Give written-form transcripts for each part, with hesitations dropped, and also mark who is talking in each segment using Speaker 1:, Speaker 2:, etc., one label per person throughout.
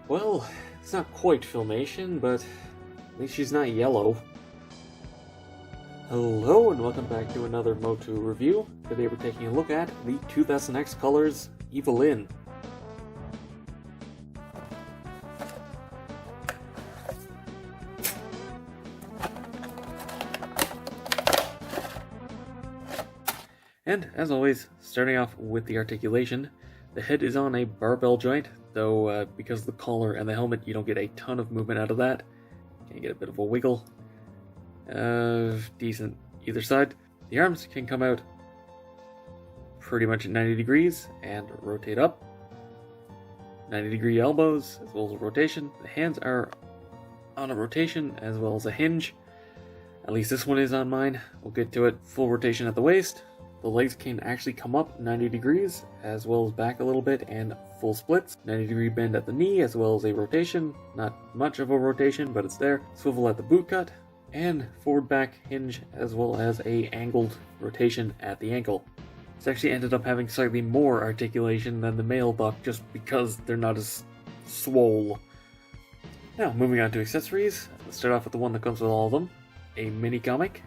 Speaker 1: Well, it's not quite Filmation, but at least she's not yellow. Hello and welcome back to another MOTU review. Today we're taking a look at the 2000X Colors Evil-Lyn. And as always, starting off with the articulation, the head is on a barbell joint, though because of the collar and the helmet you don't get a ton of movement out of that. Can get a bit of a wiggle. Decent either side. The arms can come out pretty much at 90 degrees and rotate up. 90-degree elbows as well as a rotation. The hands are on a rotation as well as a hinge. At least this one is on mine. We'll get to it. Full rotation at the waist. The legs can actually come up 90 degrees as well as back a little bit and full splits. 90-degree bend at the knee as well as a rotation. Not much of a rotation, but it's there. Swivel at the boot cut and forward back hinge as well as a angled rotation at the ankle. This actually ended up having slightly more articulation than the male buck just because they're not as swole. Now moving on to accessories. Let's start off with the one that comes with all of them. A mini comic.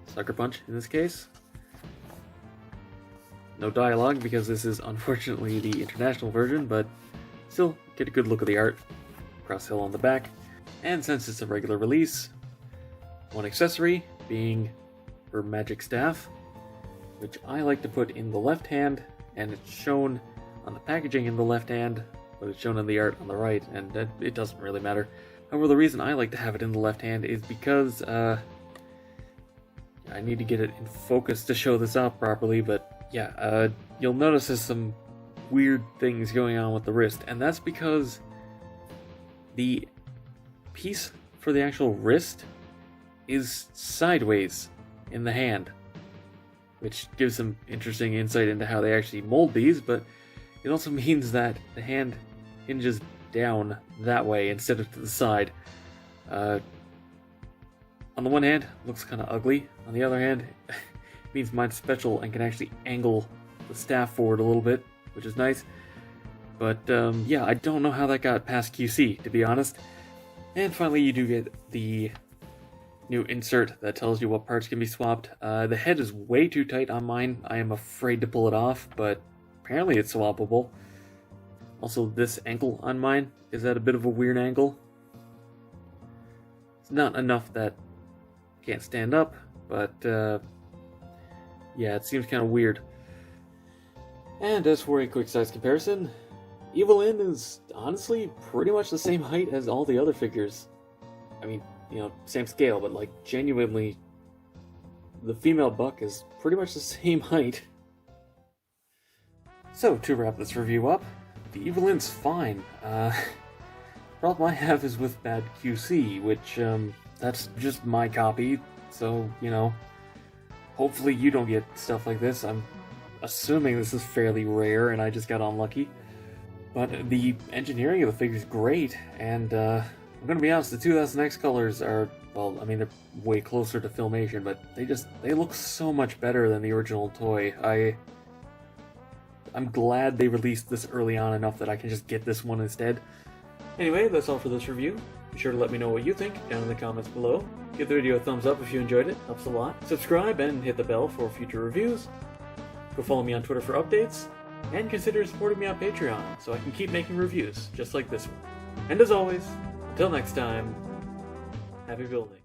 Speaker 1: Sucker Punch in this case. No dialogue because this is unfortunately the international version, but still get a good look at the art. Cross hill on the back. And since it's a regular release, one accessory being her magic staff, which I like to put in the left hand, and it's shown on the packaging in the left hand, but it's shown in the art on the right, and it doesn't really matter. However, the reason I like to have it in the left hand is because I need to get it in focus to show this off properly, but yeah, you'll notice there's some weird things going on with the wrist, and that's because the piece for the actual wrist is sideways in the hand, which gives some interesting insight into how they actually mold these, but it also means that the hand hinges down that way instead of to the side. On the one hand, looks kind of ugly. On the other hand, it means mine's special and can actually angle the staff forward a little bit, which is nice. But yeah, I don't know how that got past QC, to be honest. And finally, you do get the new insert that tells you what parts can be swapped. The head is way too tight on mine. I am afraid to pull it off, but apparently it's swappable. Also, this ankle on mine is at a bit of a weird angle. It's not enough that I can't stand up, but yeah, it seems kind of weird. And as for a quick size comparison, Evil-Lyn is honestly pretty much the same height as all the other figures. I mean, you know, same scale, but like genuinely, the female buck is pretty much the same height. So to wrap this review up, the Evil-Lyn's fine. Problem I have is with bad QC, which that's just my copy, so, you know, hopefully you don't get stuff like this. I'm assuming this is fairly rare and I just got unlucky. But the engineering of the figure is great, and I'm gonna be honest, the 2000X colors are, well, I mean, they're way closer to Filmation, but they look so much better than the original toy. I'm glad they released this early on enough that I can just get this one instead. Anyway, that's all for this review. Be sure to let me know what you think down in the comments below. Give the video a thumbs up if you enjoyed it, helps a lot. Subscribe and hit the bell for future reviews. Go follow me on Twitter for updates, and consider supporting me on Patreon so I can keep making reviews just like this one. And as always, until next time, happy building.